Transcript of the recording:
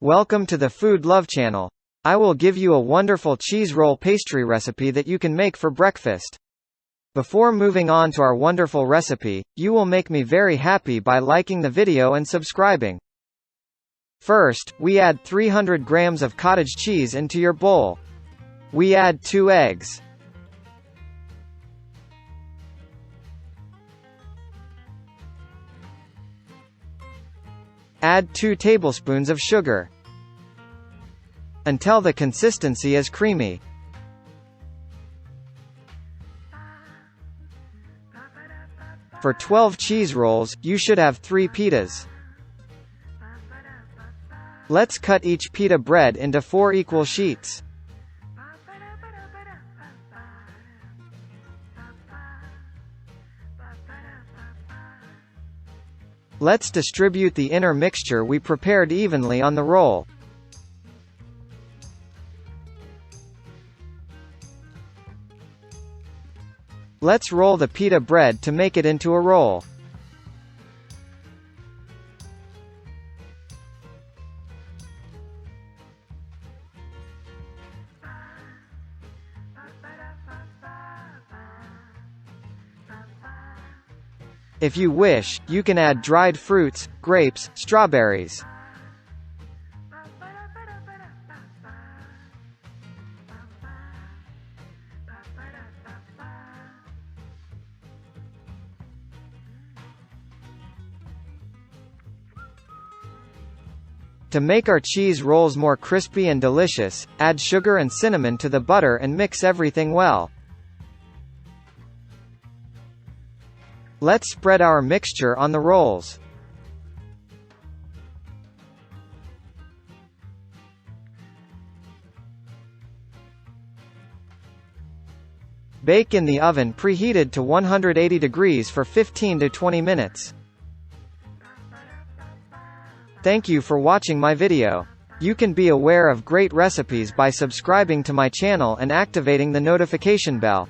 Welcome to the Food Love channel. I will give you a wonderful cheese roll pastry recipe that you can make for breakfast. Before moving on to our wonderful recipe, you will make me very happy by liking the video and subscribing. First, we add 300 grams of cottage cheese into your bowl. We add 2 eggs. Add 2 tablespoons of sugar until the consistency is creamy. For 12 cheese rolls, you should have 3 pitas. Let's cut each pita bread into 4 equal sheets. Let's distribute the inner mixture we prepared evenly on the roll. Let's roll the pita bread to make it into a roll. If you wish, you can add dried fruits, grapes, strawberries. To make our cheese rolls more crispy and delicious, add sugar and cinnamon to the butter and mix everything well. Let's spread our mixture on the rolls. Bake in the oven preheated to 180 degrees for 15 to 20 minutes. Thank you for watching my video. You can be aware of great recipes by subscribing to my channel and activating the notification bell.